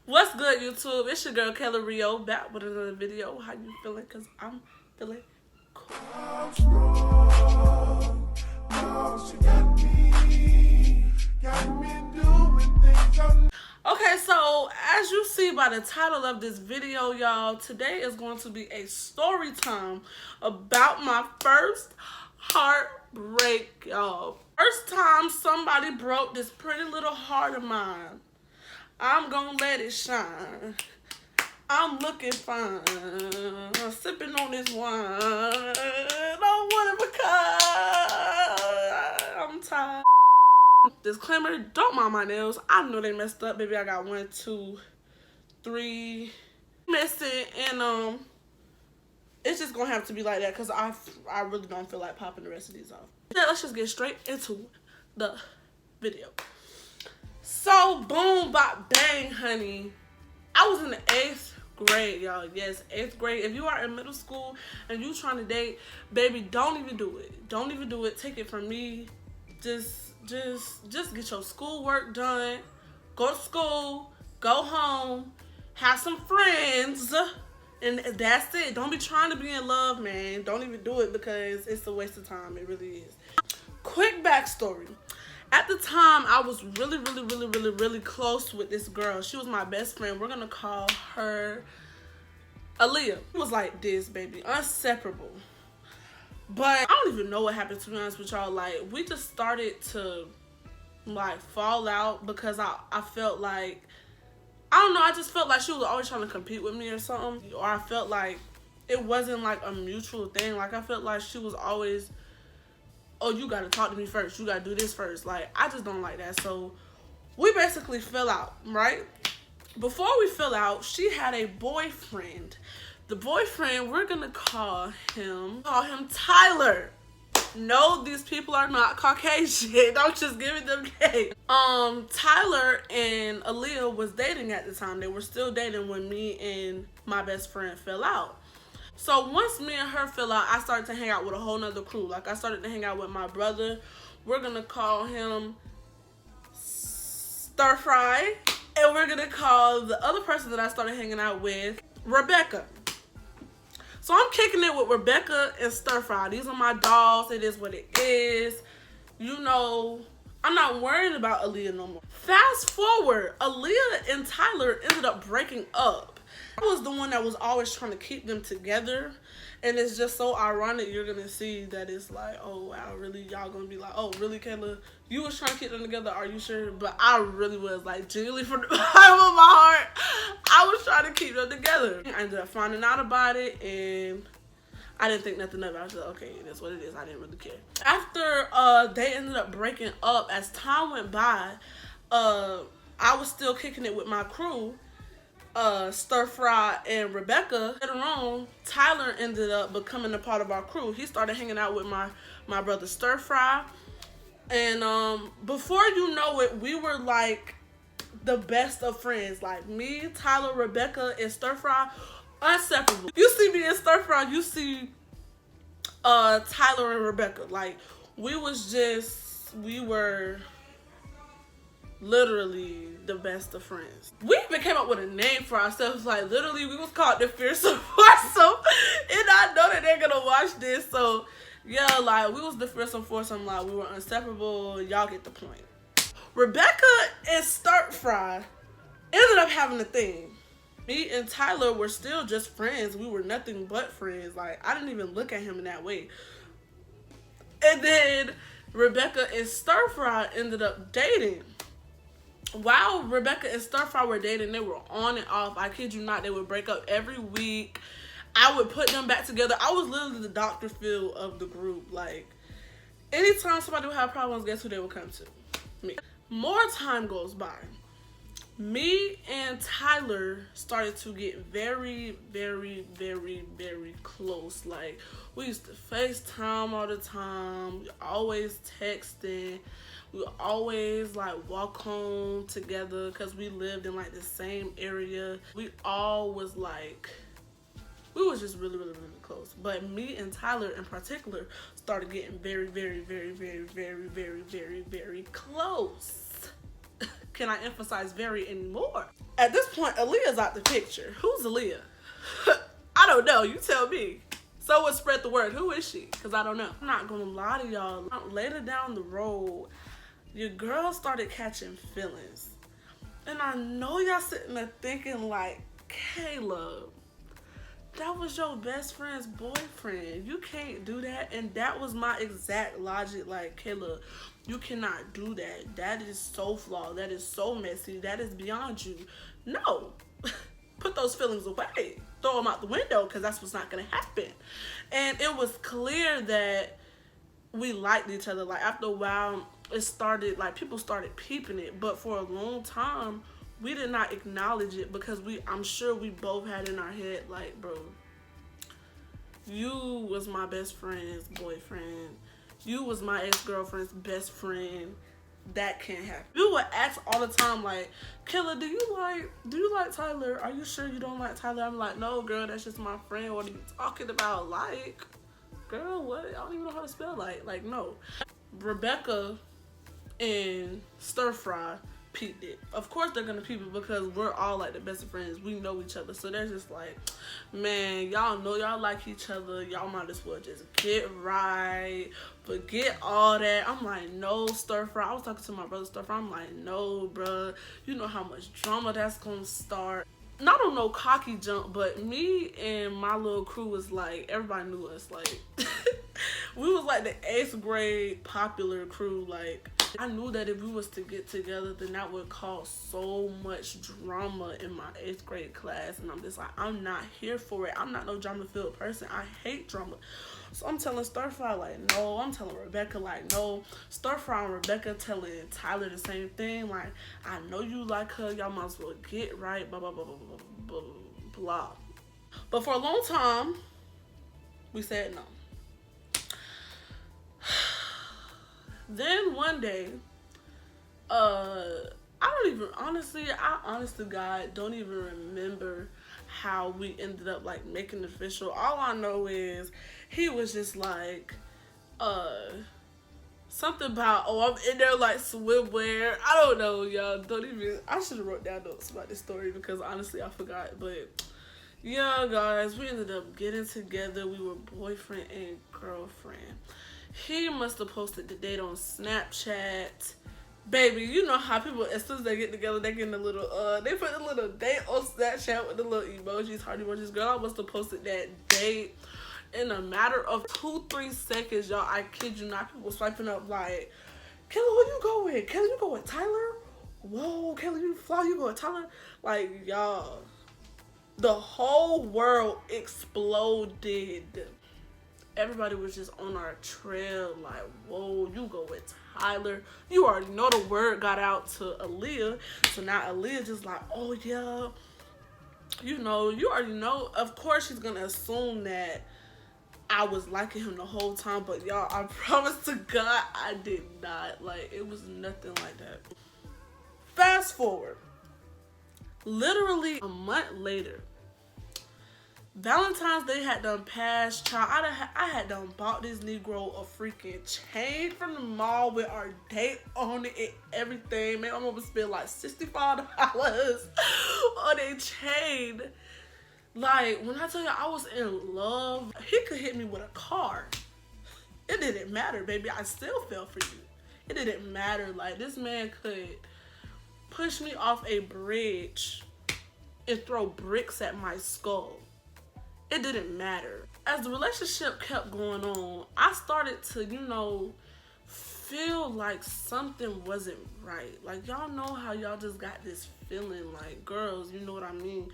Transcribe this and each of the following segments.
What's good, YouTube? It's your girl kkriio back with another video. How you feeling? Cause I'm feeling cool. Okay, so as you see by the title of this video, y'all, today is going to be a story time about my first heartbreak, y'all. First time somebody broke this pretty little heart of mine. I'm gonna let it shine. I'm looking fine. I'm sipping on this wine. Don't want it because I'm tired. Disclaimer, don't mind my nails. I know they messed up, baby. I got 1, 2, 3 missing, and it's just gonna have to be like that because I really don't feel like popping the rest of these off. Now, let's just get straight into the video. So boom, bop, bang, honey. I was in the 8th grade, y'all. Yes, 8th grade. If you are in middle school and you trying to date, baby, don't even do it. Don't even do it. Take it from me. Just get your schoolwork done. Go to school. Go home. Have some friends. And that's it. Don't be trying to be in love, man. Don't even do it because it's a waste of time. It really is. Quick backstory. At the time, I was really close with this girl. She was my best friend. We're going to call her Aaliyah. It was like this, baby. Inseparable. But I don't even know what happened, to be honest with y'all. Like, we just started to, like, fall out because I felt like, I don't know, I just felt like she was always trying to compete with me or something. Or I felt like it wasn't, like, a mutual thing. Like, I felt like she was always, oh, you gotta talk to me first. You gotta do this first. Like, I just don't like that. So, we basically fell out, right? Before we fell out, she had a boyfriend. The boyfriend, we're gonna call him Tyler. No, these people are not Caucasian. Don't just give me them names. Tyler and Aaliyah was dating at the time. They were still dating when me and my best friend fell out. So once me and her fell out, I started to hang out with a whole nother crew. Like, I started to hang out with my brother. We're gonna call him Stir Fry. And we're gonna call the other person that I started hanging out with Rebecca. So I'm kicking it with Rebecca and Stir Fry. These are my dogs. It is what it is. You know, I'm not worried about Aaliyah no more. Fast forward, Aaliyah and Tyler ended up breaking up. I was the one that was always trying to keep them together. And it's just so ironic. You're going to see that it's like, oh, wow, really? Y'all going to be like, oh, really, Kayla? You was trying to keep them together? Are you sure? But I really was, like, genuinely from the bottom of my heart, I was trying to keep them together. I ended up finding out about it, and I didn't think nothing of it. I was like, okay, that's what it is. I didn't really care. After they ended up breaking up, as time went by, I was still kicking it with my crew. Stir Fry and Rebecca. Later on, Tyler ended up becoming a part of our crew. He started hanging out with my brother Stir Fry. And before you know it, we were like the best of friends. Like me, Tyler, Rebecca, and Stir Fry, inseparable. You see me and Stir Fry, you see Tyler and Rebecca. Like, we were literally the best of friends. We even came up with a name for ourselves. Like, literally, we was called the Fearsome Foursome. And I know that they're gonna watch this. So, yeah, like, we was the Fearsome Foursome. Like, we were inseparable. Y'all get the point. Rebecca and Stir Fry ended up having a thing. Me and Tyler were still just friends. We were nothing but friends. Like, I didn't even look at him in that way. And then Rebecca and Stir Fry ended up dating. While Rebecca and Stir Fry were dating, they were on and off. I kid you not, they would break up every week. I would put them back together. I was literally the Dr. Phil of the group. Like, anytime somebody would have problems, guess who they would come to? Me. More time goes by. Me and Tyler started to get very close. Like, we used to FaceTime all the time. We always texting. We would always, like, walk home together because we lived in, like, the same area. We all was, like, we was just really close. But me and Tyler in particular started getting very close. can I emphasize very anymore? At this point, Aaliyah's out the picture. Who's Aaliyah? I don't know. You tell me. So would spread the word. Who is she? Because I don't know. I'm not going to lie to y'all. Later down the road, your girl started catching feelings. And I know y'all sitting there thinking like, Caleb, that was your best friend's boyfriend. You can't do that. And that was my exact logic. Like, Caleb, you cannot do that. That is so flawed. That is so messy. That is beyond you. No. Put those feelings away. Throw them out the window, because that's what's not going to happen. And it was clear that we liked each other. Like, after a while, it started, like, people started peeping it. But for a long time, we did not acknowledge it, because I'm sure we both had in our head, like, bro, you was my best friend's boyfriend. You was my ex-girlfriend's best friend. That can't happen. You would ask all the time, like, Killer, do you like Tyler? Are you sure you don't like Tyler? I'm like, no, girl, that's just my friend. What are you talking about? Like, girl, what? I don't even know how to spell like, no. Rebecca and Stir Fry peeped it. Of course they're gonna peep it, because we're all like the best of friends. We know each other. So they're just like, man, y'all know y'all like each other. Y'all might as well just get right. Forget all that. I'm like, no, Stir Fry. I was talking to my brother Stir Fry. I'm like, no, bruh. You know how much drama that's gonna start. Not on no cocky jump, but me and my little crew was like, everybody knew us. Like, we was like the 8th grade popular crew. Like, I knew that if we was to get together, then that would cause so much drama in my 8th grade class. And I'm just like, I'm not here for it. I'm not no drama-filled person. I hate drama. So I'm telling Stir Fry, like, no. I'm telling Rebecca, like, no. Stir Fry and Rebecca telling Tyler the same thing. Like, I know you like her. Y'all might as well get right. Blah, blah, blah, blah, blah, blah, blah. But for a long time, we said no. Then one day, I honest to God, don't even remember how we ended up like making it official. All I know is he was just like, something about, oh, I'm in there like swimwear. I don't know, y'all. I should have wrote down notes about this story, because honestly I forgot. But yeah, guys, we ended up getting together. We were boyfriend and girlfriend. He must have posted the date on Snapchat. Baby, you know how people, as soon as they get together, they get a little, they put a little date on Snapchat with the little emojis, heart emojis. Girl, I must have posted that date in a matter of 2-3 seconds, y'all. I kid you not. People swiping up like, Kayla, who you go with? Kayla, you go with Tyler? Whoa, Kayla, you fly, you go with Tyler? Like, y'all, the whole world exploded. Everybody was just on our trail, like, whoa, you go with Tyler. You already know the word got out to Aaliyah. So now Aaliyah just like, oh yeah, you know, you already know. Of course she's gonna assume that I was liking him the whole time. But y'all, I promise to God, I did not. Like, it was nothing like that. Fast forward, literally a month later, Valentine's Day had done passed, child. I had done bought this Negro a freaking chain from the mall with our date on it and everything. Man, I'm gonna spend like $65 on a chain. Like, when I tell you I was in love, he could hit me with a car. It didn't matter, baby. I still fell for you. It didn't matter. Like, this man could push me off a bridge and throw bricks at my skull. It didn't matter. As the relationship kept going on, I started to, you know, feel like something wasn't right. Like, y'all know how y'all just got this feeling, like, girls, you know what I mean?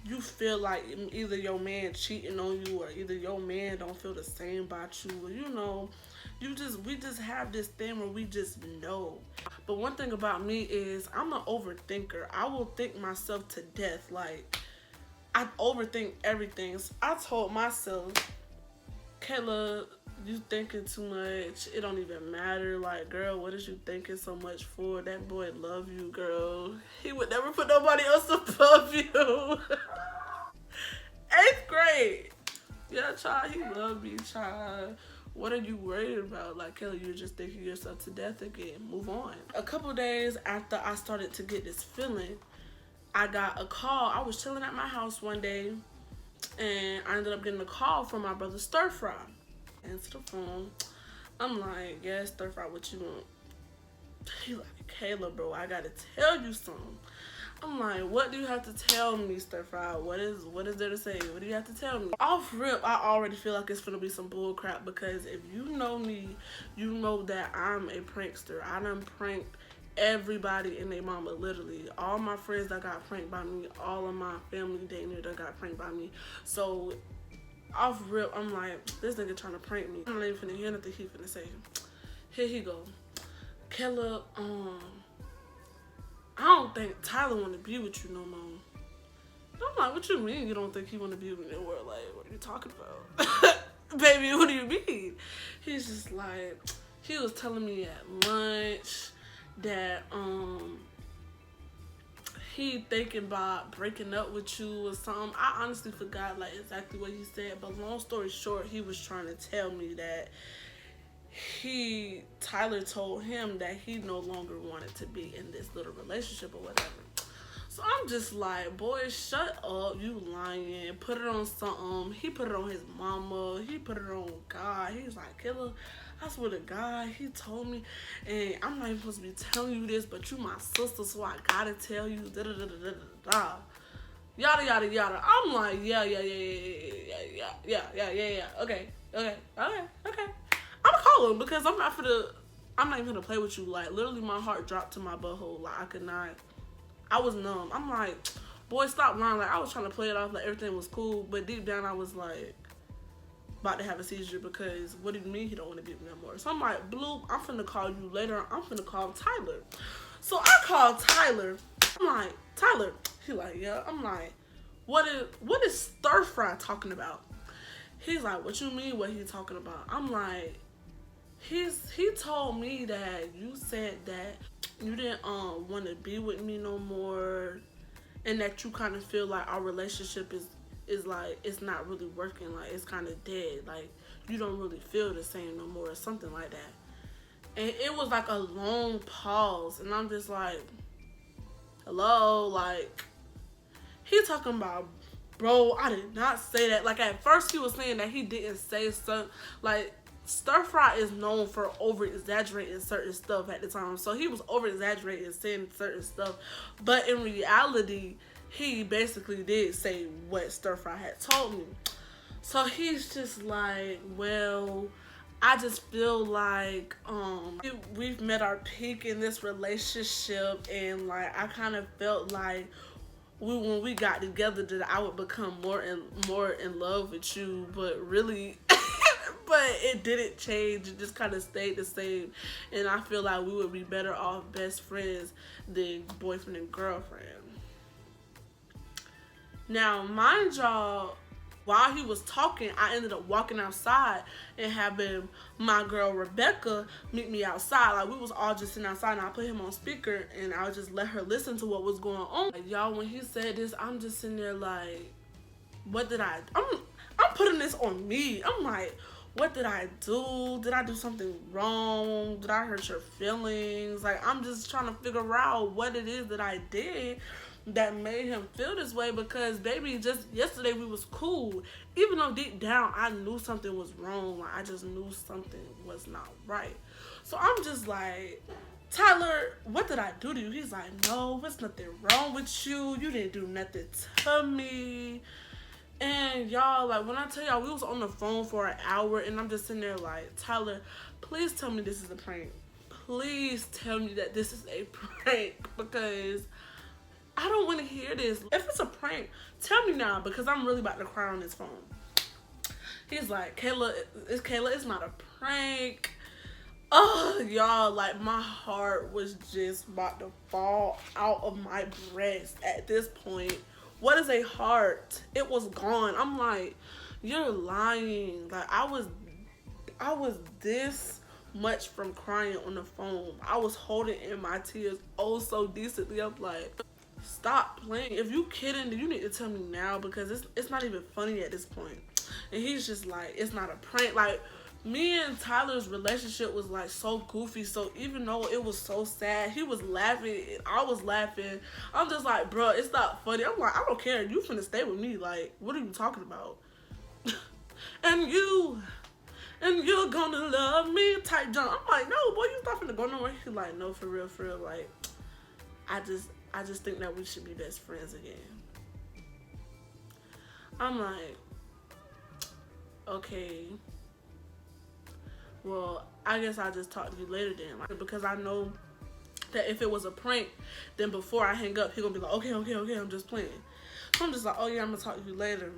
You feel like either your man cheating on you, or either your man don't feel the same about you, or, you know, we just have this thing where we just know. But one thing about me is I'm an overthinker. I will think myself to death. Like, I overthink everything. So I told myself, Kayla, you thinking too much. It don't even matter. Like, girl, what is you thinking so much for? That boy love you, girl. He would never put nobody else above you. 8th grade. Yeah, child, he loved me, child. What are you worried about? Like, Kelly, you're just thinking yourself to death again. Move on. A couple days after I started to get this feeling, I got a call. I was chilling at my house one day, and I ended up getting a call from my brother Stir Fry. Answer the phone. I'm like, yeah, Stir Fry, what you want? He like, Kayla, bro, I gotta tell you something. I'm like, what do you have to tell me, Stir Fry? What is there to say? What do you have to tell me? Off rip, I already feel like it's gonna be some bull crap, because if you know me, you know that I'm a prankster. I done pranked everybody and their mama, literally. All my friends that got pranked by me, all of my family dating that got pranked by me. So off rip, I'm like, this nigga trying to prank me. I'm not even finna hear nothing he finna say. Here he go. Kayla, I don't think Tyler want to be with you no more. I'm like, what you mean you don't think he want to be with me no more? Like, what are you talking about? Baby, what do you mean? He's just like, he was telling me at lunch that he thinking about breaking up with you or something. I honestly forgot like exactly what he said, but long story short, he was trying to tell me that Tyler told him that he no longer wanted to be in this little relationship or whatever. So I'm just like, boy, shut up, you lying. Put it on something. He put it on his mama. He put it on God. He's like, Killer, I swear to God, he told me, and I'm not even supposed to be telling you this, but you my sister, so I gotta tell you, da da da da da da. Yada yada yada. I'm like, yeah. Okay. I'm gonna call him, because I'm not even gonna play with you. Like, literally my heart dropped to my butthole. Like, I was numb. I'm like, boy, stop lying. Like, I was trying to play it off like everything was cool, but deep down I was like about to have a seizure, because what do you mean he don't want to be with me no more? So I'm like, Blue, I'm finna call you later. I'm finna call Tyler. So I called Tyler. I'm like, Tyler. He like, yeah. I'm like, what is Stir Fry talking about? He's like, what you mean what he talking about? I'm like, he told me that you said that you didn't want to be with me no more, and that you kind of feel like our relationship is like, it's not really working, like it's kind of dead, like you don't really feel the same no more, or something like that. And it was like a long pause, and I'm just like, hello, like, he talking about, bro, I did not say that. Like, at first he was saying that he didn't say something. Like, Stir Fry is known for over-exaggerating certain stuff at the time. So he was over-exaggerating, saying certain stuff. But in reality, he basically did say what Stir Fry had told me. So he's just like, well, I just feel like we've met our peak in this relationship, and like I kind of felt like when we got together that I would become more in love with you, but really but it didn't change. It just kind of stayed the same, and I feel like we would be better off best friends than boyfriend and girlfriend. Now, mind y'all, while he was talking, I ended up walking outside and having my girl Rebecca meet me outside. Like, we was all just sitting outside, and I put him on speaker, and I would just let her listen to what was going on. Like, y'all, when he said this, I'm just sitting there like, what did I'm putting this on me. I'm like, what did I do? Did I do something wrong? Did I hurt your feelings? Like, I'm just trying to figure out what it is that I did that made him feel this way, because baby, just yesterday we was cool, even though deep down I knew something was wrong. Like, I just knew something was not right. So I'm just like, Tyler, what did I do to you? He's like, no, there's nothing wrong with you, you didn't do nothing to me. And y'all, like, when I tell y'all, we was on the phone for an hour, and I'm just sitting there like, Tyler, please tell me this is a prank. Please tell me that this is a prank, because I don't want to hear this. If it's a prank, tell me now, because I'm really about to cry on this phone. He's like, Kayla, it's not a prank. Oh, y'all, like, my heart was just about to fall out of my breast at this point. What is a heart? It was gone. I'm like, you're lying. Like, I was this much from crying on the phone. I was holding in my tears oh so decently. I'm like, stop playing. If you kidding, then you need to tell me now, because it's not even funny at this point. And he's just like, it's not a prank. Like, Me and Tyler's relationship was like so goofy. So even though it was so sad, he was laughing and I was laughing. I'm just like, bro, it's not funny. I'm like, I don't care. You finna stay with me. Like, what are you talking about? and you're gonna love me type jump. I'm like, no, boy, you not finna go nowhere. He's like, no, for real, for real. Like, I just think that we should be best friends again. I'm like, okay. Well, I guess I'll just talk to you later then. Like, because I know that if it was a prank, then before I hang up, he gonna be like, okay, okay, okay, I'm just playing. So I'm just like, oh yeah, I'm gonna talk to you later.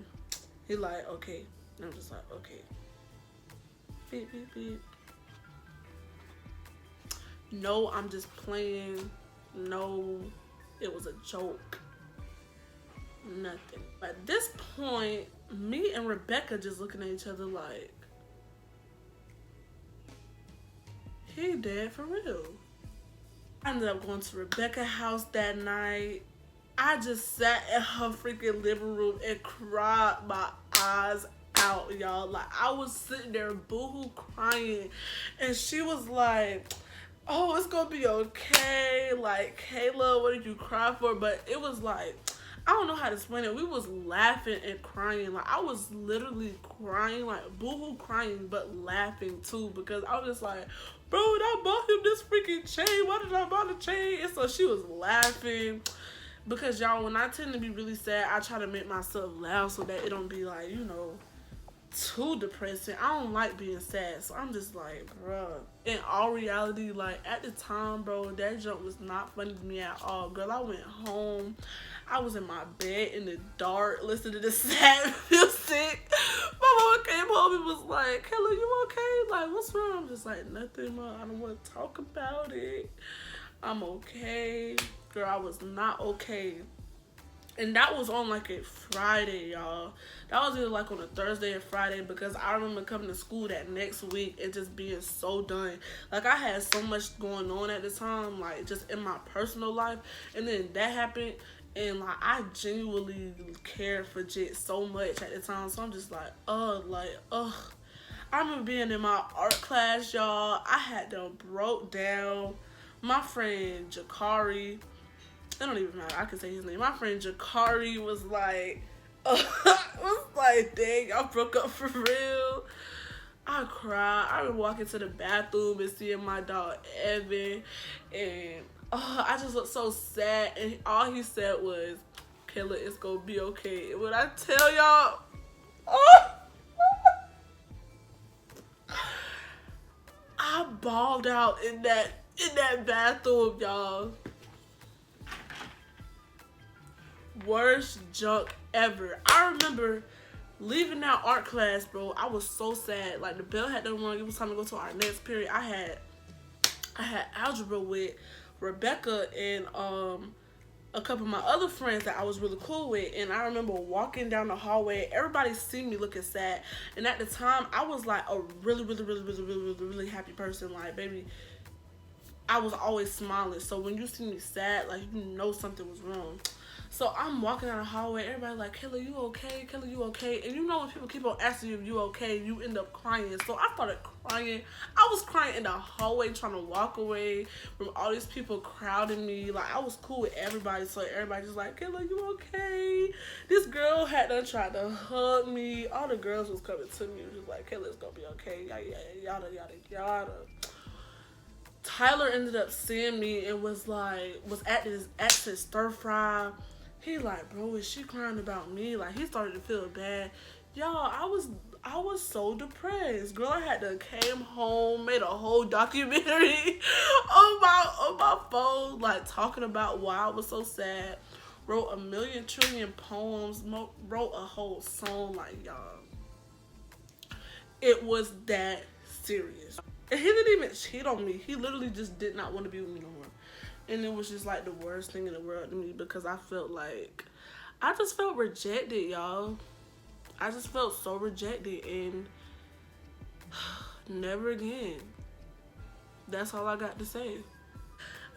He like, okay. And I'm just like, okay. Beep, beep, beep. No, I'm just playing. No, it was a joke. Nothing. At this point, me and Rebecca just looking at each other like, he dead for real. I ended up going to Rebecca's house that night. I just sat in her freaking living room and cried my eyes out, y'all. Like, I was sitting there boohoo crying. And she was like, oh, it's gonna be okay. Like, Kayla, what did you cry for? But it was like, I don't know how to explain it. We was laughing and crying. Like, I was literally crying, like boohoo crying, but laughing too, because I was just like, bro, I bought him this freaking chain. Why did I buy the chain? And so she was laughing. Because, y'all, when I tend to be really sad, I try to make myself laugh so that it don't be like, you know, too depressing. I don't like being sad, so I'm just like, bruh. In all reality, like, at the time, bro, that joke was not funny to me at all. Girl, I went home. I was in my bed in the dark listening to the sad music. My mama came home and was like, Kayla, you okay? Like, what's wrong? I'm just like, nothing, Mom. I don't want to talk about it. I'm okay. Girl, I was not okay. And that was on like a Friday, y'all. That was either like on a Thursday or Friday, because I remember coming to school that next week and just being so done. Like, I had so much going on at the time, like just in my personal life. And then that happened, and like I genuinely cared for Jit so much at the time. So I'm just like, ugh. I remember being in my art class, y'all. I had them broke down. My friend Jakari, it don't even matter, I can say his name. My friend Jakari was like, dang, y'all broke up for real. I cried. I would walk into the bathroom and seeing my dog Evan, and I just looked so sad. And all he said was, Kayla, it's gonna be okay. And when I tell y'all, I bawled out in that bathroom, y'all. Worst junk ever. I remember leaving that art class, bro. I was so sad. Like, the bell had done rung. It was time to go to our next period. I had algebra with Rebecca and a couple of my other friends that I was really cool with. And I remember walking down the hallway. Everybody seen me looking sad. And at the time, I was like a really happy person. Like, baby, I was always smiling. So when you see me sad, like, you know something was wrong. So I'm walking down the hallway, everybody like, Kayla, you okay? Kayla, you okay? And you know when people keep on asking you if you okay, you end up crying. So I started crying. I was crying in the hallway trying to walk away from all these people crowding me. Like, I was cool with everybody, so everybody just like, Kayla, you okay? This girl had done tried to hug me. All the girls was coming to me, just like, Kayla, it's gonna be okay. Yada, yada, yada. Tyler ended up seeing me and was at his ex's stir fry. He like, bro, is she crying about me? Like, he started to feel bad. Y'all, I was so depressed. Girl, I had to came home, made a whole documentary on my phone, like talking about why I was so sad. Wrote a million trillion poems, wrote a whole song, like, y'all. It was that serious. And he didn't even cheat on me. He literally just did not want to be with me no more. And it was just like the worst thing in the world to me, because I just felt rejected, y'all. I just felt so rejected, and never again. That's all I got to say.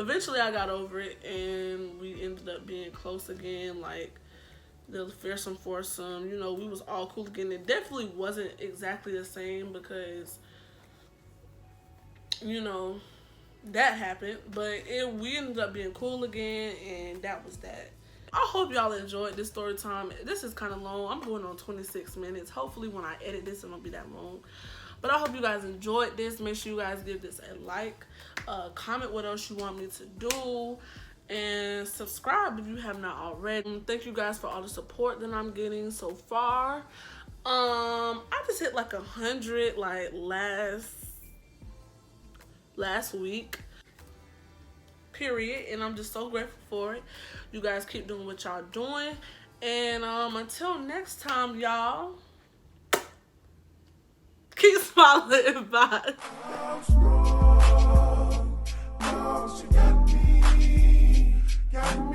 Eventually I got over it, and we ended up being close again. Like, the fearsome foursome, you know, we was all cool again. It definitely wasn't exactly the same, because you know, that happened. But we ended up being cool again, and that was that. I hope y'all enjoyed this story time. This is kind of long. I'm going on 26 minutes. Hopefully when I edit this, it won't be that long. But I hope you guys enjoyed this. Make sure you guys give this a like. Comment what else you want me to do. And subscribe if you have not already. Thank you guys for all the support that I'm getting so far. I just hit like 100 like last week. Period. And I'm just so grateful for it. You guys keep doing what y'all doing. And until next time, y'all, keep smiling. Bye. Got